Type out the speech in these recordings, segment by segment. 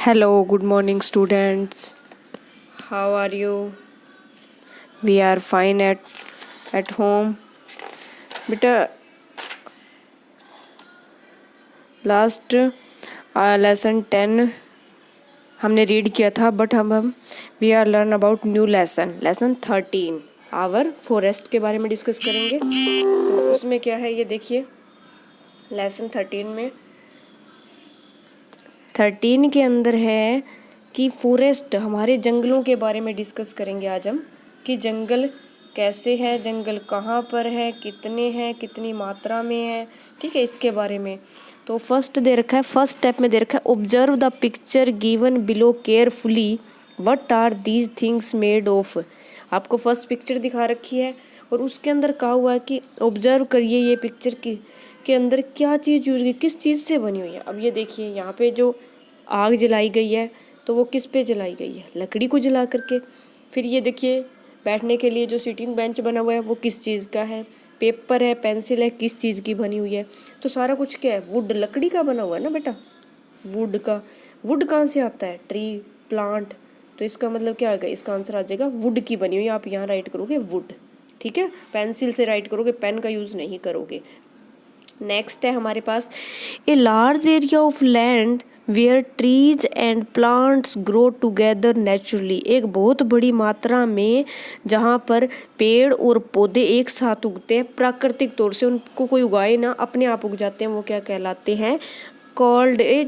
Hello, good morning, students. How are you? We are fine at home. बेटा last lesson 10 हमने read किया था, but हम we are learn about new lesson 13 our forest के बारे में डिस्कस करेंगे। तो उसमें क्या है ये देखिए, लेसन 13 के अंदर है कि फॉरेस्ट हमारे जंगलों के बारे में डिस्कस करेंगे आज हम, कि जंगल कैसे है, जंगल कहाँ पर है, कितने हैं, कितनी मात्रा में है, ठीक है, इसके बारे में। तो फर्स्ट दे रखा है, फर्स्ट स्टेप में दे रखा है, observe the picture given below carefully, what are these things made of. आपको फर्स्ट पिक्चर दिखा रखी है और उसके अंदर कहा हुआ है कि ऑब्जर्व करिए ये पिक्चर के अंदर क्या चीज़ यूज की, किस चीज़ से बनी हुई है। अब ये देखिए यहाँ पे जो आग जलाई गई है तो वो किस पे जलाई गई है, लकड़ी को जला करके। फिर ये देखिए बैठने के लिए जो सिटिंग बेंच बना हुआ है वो किस चीज़ का है, पेपर है, पेंसिल है, किस चीज़ की बनी हुई है। तो सारा कुछ क्या है, वुड, लकड़ी का बना हुआ है ना बेटा, वुड का। वुड कहाँ से आता है, ट्री, प्लांट। तो इसका मतलब क्या आएगा, इसका आंसर आ जाएगा वुड की बनी हुई। आप यहाँ राइट करोगे वुड, ठीक है, पेंसिल से राइट करोगे, पेन का यूज़ नहीं करोगे। नेक्स्ट है हमारे पास, a large area of land where trees and plants grow together naturally. एक बहुत बड़ी मात्रा में जहाँ पर पेड़ और पौधे एक साथ उगते हैं प्राकृतिक तौर से, उनको कोई उगाए ना, अपने आप उग जाते हैं, वो क्या कहलाते हैं, कॉल्ड ए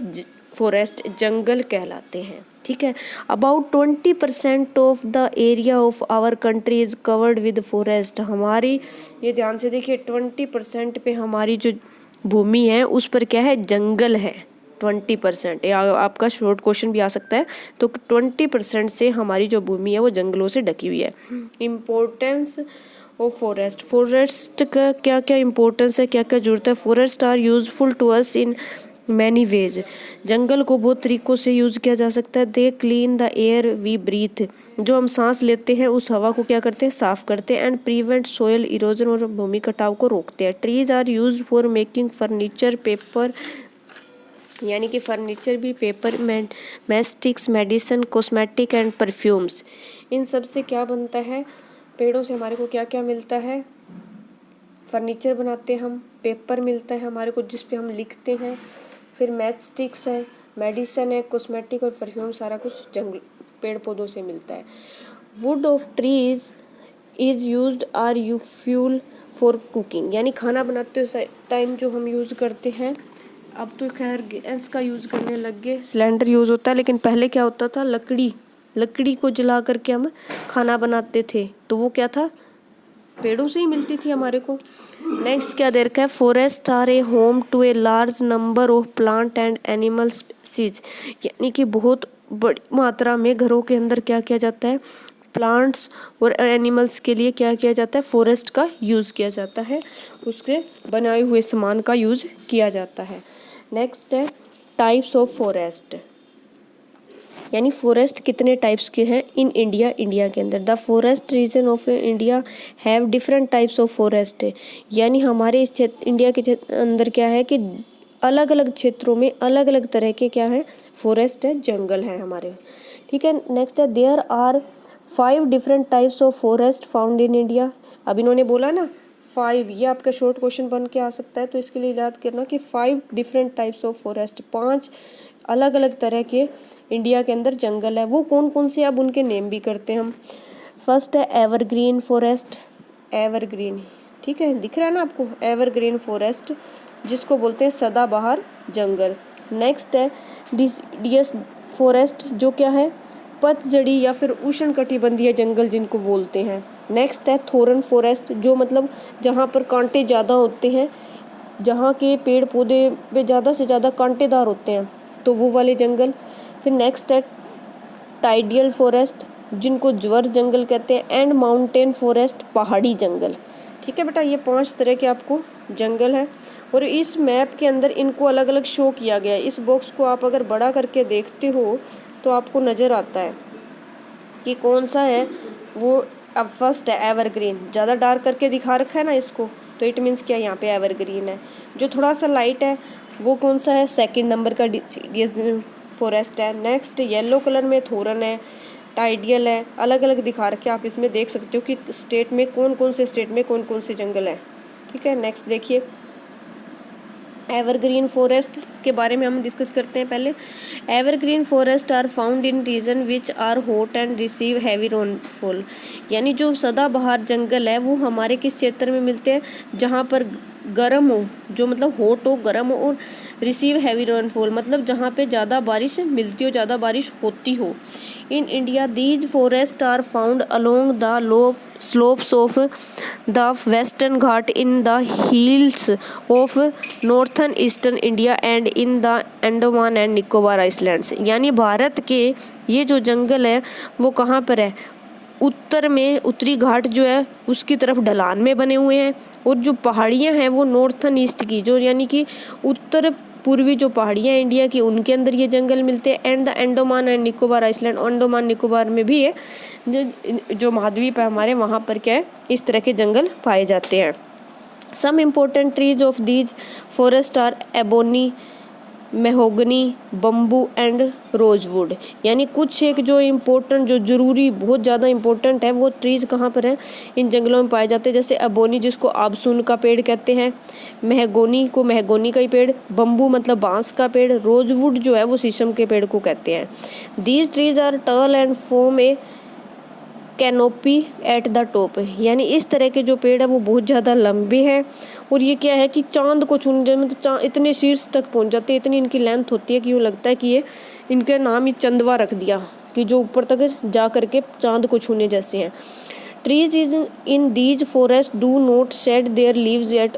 फॉरेस्ट, जंगल कहलाते हैं, ठीक है। About 20% of the area of our country is covered with forest. हमारी, ये ध्यान से देखिए, 20% पे हमारी जो भूमि है उस पर क्या है, जंगल है। 20%, या आपका शॉर्ट क्वेश्चन भी आ सकता है। तो 20% से हमारी जो भूमि है वो जंगलों से ढकी हुई है। इम्पोर्टेंस ऑफ फॉरेस्ट, फॉरेस्ट का क्या क्या इम्पोर्टेंस है, क्या क्या जरूरत है। Forest are useful to us in many ways. जंगल को बहुत तरीक़ों से यूज़ किया जा सकता है। They clean the air we breathe, जो हम सांस लेते हैं उस हवा को क्या करते हैं, साफ करते हैं। एंड प्रिवेंट सोयल इरोजन, और भूमि कटाव को रोकते हैं। Trees are use for making furniture, paper, यानी कि फर्नीचर भी, paper, mastics, medicine, cosmetic and perfumes. इन सब से क्या बनता है, पेड़ों से हमारे को क्या क्या मिलता है, फर्नीचर बनाते हैं हम, पेपर मिलता है हमारे को जिस पे हम लिखते हैं, फिर मैचस्टिक्स है, मेडिसिन है, कॉस्मेटिक और परफ्यूम, सारा कुछ जंगल, पेड़ पौधों से मिलता है। Wood of trees is used are you fuel for cooking, यानी खाना बनाते हुए टाइम जो हम यूज़ करते हैं। अब तो खैर गैस का यूज़ करने लग गए, सिलेंडर यूज़ होता है, लेकिन पहले क्या होता था, लकड़ी को जला करके हम खाना बनाते थे। तो वो क्या था, पेड़ों से ही मिलती थी हमारे को। नेक्स्ट क्या दे रखा है, forest are a home to a large number of plant and animal species, यानी कि बहुत बड़ी मात्रा में घरों के अंदर क्या किया जाता है, प्लांट्स और एनिमल्स के लिए क्या किया जाता है, फॉरेस्ट का यूज़ किया जाता है, उसके बनाए हुए सामान का यूज़ किया जाता है। नेक्स्ट है टाइप्स ऑफ फॉरेस्ट, यानी फॉरेस्ट कितने टाइप्स के हैं इन इंडिया, इंडिया के अंदर। The forest region of India have different types of forest, यानी हमारे इस क्षेत्र, इंडिया के अंदर क्या है कि अलग अलग क्षेत्रों में अलग अलग तरह के क्या है, फॉरेस्ट है, जंगल है हमारे, ठीक है। नेक्स्ट है, there are 5 different types of forest found in India. अब इन्होंने बोला ना 5, ये आपका शॉर्ट क्वेश्चन बन के आ सकता है, तो इसके लिए याद करना कि 5 डिफरेंट टाइप्स ऑफ फॉरेस्ट, 5 अलग अलग तरह के इंडिया के अंदर जंगल है। वो कौन कौन से, अब उनके नेम भी करते हैं हम। फर्स्ट है एवरग्रीन फॉरेस्ट, एवरग्रीन, ठीक है, दिख रहा है ना आपको, एवरग्रीन फॉरेस्ट, जिसको बोलते हैं सदाबहार जंगल। नेक्स्ट है डिसिडियस फॉरेस्ट, जो क्या है, पतझड़ी या फिर उष्णकटिबंधीय जंगल जिनको बोलते हैं। नेक्स्ट है थोरन फॉरेस्ट, जो मतलब जहाँ पर कांटे ज़्यादा होते हैं, जहाँ के पेड़ पौधे पे ज़्यादा से ज़्यादा कांटेदार होते हैं, तो वो वाले जंगल। फिर नेक्स्ट है टाइडियल फॉरेस्ट, जिनको ज्वर जंगल कहते हैं। एंड माउंटेन फॉरेस्ट, पहाड़ी जंगल, ठीक है बेटा। ये 5 तरह के आपको जंगल है, और इस मैप के अंदर इनको अलग अलग शो किया गया है। इस बॉक्स को आप अगर बड़ा करके देखते हो तो आपको नज़र आता है कि कौन सा है वो। अब फर्स्ट है एवरग्रीन, ज़्यादा डार्क करके दिखा रखा है ना इसको, तो इट मीन्स क्या, यहाँ पे एवरग्रीन है। जो थोड़ा सा लाइट है वो कौन सा है, सेकंड नंबर का डिसिडियस फॉरेस्ट है। नेक्स्ट येलो कलर में थोरन है, टाइडियल है, अलग अलग दिखा रखे आप इसमें देख सकते हो कि स्टेट में कौन कौन से स्टेट में कौन कौन से जंगल हैं। ठीक है, नेक्स्ट देखिए एवरग्रीन फॉरेस्ट के बारे में हम डिस्कस करते हैं। पहले evergreen forest are found in region which are hot and receive heavy rainfall, यानी जो सदाबहार जंगल है वो हमारे किस क्षेत्र में मिलते हैं, जहाँ पर गर्म हो, जो मतलब हॉट हो, गर्म हो, और रिसीव हैवी रेनफॉल मतलब जहाँ पे ज़्यादा बारिश मिलती हो, ज़्यादा बारिश होती हो। In India these forest are found along the low slopes of the western Ghat, in the hills of northern eastern India and in the Andaman and Nicobar islands, यानी भारत के ये जो जंगल है वो कहाँ पर है, उत्तर में, उत्तरी घाट जो है उसकी तरफ ढलान में बने हुए हैं, और जो पहाड़ियाँ हैं वो नॉर्थन ईस्ट की, जो यानी कि उत्तर पूर्वी जो पहाड़ियाँ इंडिया की, उनके अंदर ये जंगल मिलते हैं। And the Andaman and Nicobar island, Andaman Nicobar में भी है, जो महाद्वीप है हमारे, वहाँ पर क्या है, इस तरह के जंगल पाए जाते हैं। Some important trees of these forest are ebony, mahogany, bamboo and rosewood, यानी कुछ एक जो इम्पोर्टेंट, जो ज़रूरी, बहुत ज़्यादा इम्पोर्टेंट है वो ट्रीज़ कहाँ पर है, इन जंगलों में पाए जाते हैं। जैसे एबोनी जिसको आबसून का पेड़ कहते हैं, मेहगोनी को मेहगोनी का ही पेड़, बम्बू मतलब बांस का पेड़, रोजवुड जो है वो शीशम के पेड़ को कहते हैं। These trees are tall and form a canopy at the top, यानी इस तरह के जो पेड़ है वो बहुत ज़्यादा लंबे हैं, और ये क्या है कि चांद को छूने, मतलब इतने शीर्ष तक पहुंच जाते हैं, इतनी इनकी लेंथ होती है कि यूँ लगता है कि ये, इनका नाम ही चंदवा रख दिया कि जो ऊपर तक जा करके चांद को छूने जैसे हैं। Trees is in these forest do not shed their leaves at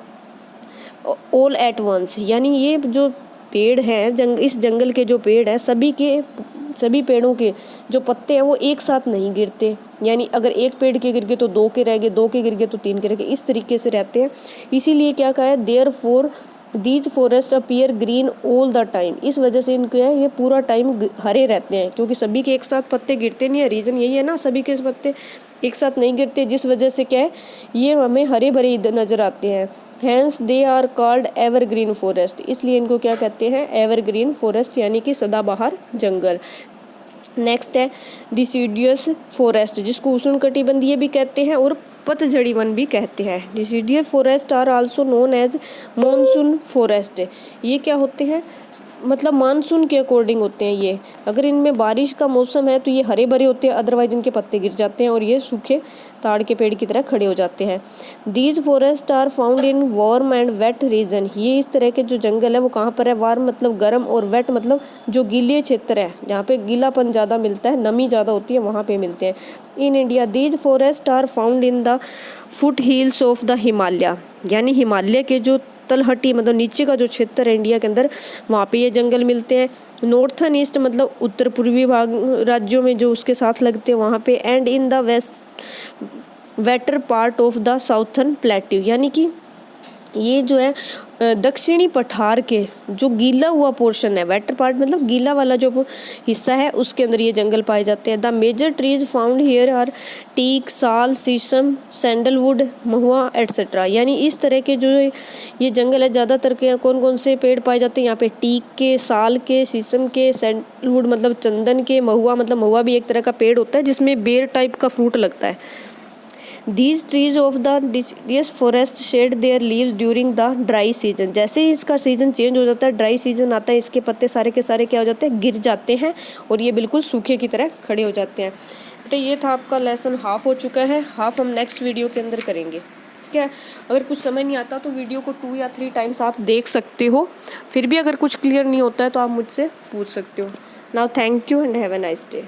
all at once, यानी ये जो पेड़ हैं, इस जंगल के जो पेड़ हैं, सभी पेड़ों के जो पत्ते हैं वो एक साथ नहीं गिरते, यानी अगर एक पेड़ के गिर गए तो दो के रह गए, दो के गिर गए तो तीन के रह गए, इस तरीके से रहते हैं। इसीलिए क्या कहा है, therefore these forest appear green all the time, इस वजह से इनको है ये पूरा टाइम हरे रहते हैं, क्योंकि सभी के एक साथ पत्ते गिरते नहीं है। रीज़न यही है ना, सभी के पत्ते एक साथ नहीं गिरते, जिस वजह से क्या है ये हमें हरे भरे नज़र आते हैं। Hence they are called evergreen forest, इसलिए इनको क्या कहते हैं, एवरग्रीन फॉरेस्ट, यानी कि सदाबहार जंगल। नेक्स्ट है डिसीडियस फॉरेस्ट, जिसको उष्णकटिबंधीय भी कहते हैं और पतझड़ी वन भी कहते हैं। Deciduous forest are also known as monsoon forest, ये क्या होते हैं, मतलब मानसून के अकॉर्डिंग होते हैं ये, अगर इनमें बारिश का मौसम है तो ये हरे भरे होते हैं, अदरवाइज इनके पत्ते गिर जाते हैं और ये सूखे ताड़ के पेड़ की तरह खड़े हो जाते हैं। These forest are found in warm and wet region, ये इस तरह के जो जंगल है वो कहाँ पर है, वार्म मतलब गर्म, और वेट मतलब जो गीले क्षेत्र है, जहाँ पे गीलापन ज़्यादा मिलता है, नमी ज़्यादा होती है, वहाँ पे मिलते हैं। In India these forest are found in the foot hills of the Himalaya, यानी हिमालय के जो तलहटी मतलब नीचे का जो क्षेत्र है इंडिया के अंदर, वहाँ पे ये जंगल मिलते हैं। नॉर्थन ईस्ट मतलब उत्तर पूर्वी भाग राज्यों में जो उसके साथ लगते हैं वहाँ पे। And in the west wetter part of the southern plateau, यानी कि ये जो है दक्षिणी पठार के जो गीला हुआ पोर्शन है, वेटर पार्ट मतलब गीला वाला जो हिस्सा है, उसके अंदर ये जंगल पाए जाते हैं। The major trees found here are teak, sal, sheesham, sandalwood, Mahua etcetera, यानी इस तरह के जो ये जंगल है ज़्यादातर के कौन कौन से पेड़ पाए जाते हैं यहाँ पे, टीक के, साल के, शीशम के, सैंडलवुड मतलब चंदन के, महुआ मतलब महुआ भी एक तरह का पेड़ होता है जिसमें बेर टाइप का फ्रूट लगता है। These trees of the deciduous forest shed their leaves during the dry season, जैसे ही इसका सीज़न चेंज हो जाता है, ड्राई सीज़न आता है, इसके पत्ते सारे के सारे क्या हो जाते हैं, गिर जाते हैं और ये बिल्कुल सूखे की तरह खड़े हो जाते हैं। बेटा ये था आपका लेसन, हाफ हो चुका है, हाफ हम नेक्स्ट वीडियो के अंदर करेंगे। ठीक है, अगर कुछ समझ नहीं आता तो वीडियो को 2 या 3 टाइम्स आप देख सकते हो, फिर भी अगर कुछ क्लियर नहीं होता है तो आप मुझसे पूछ सकते हो। Now thank you and have a nice day.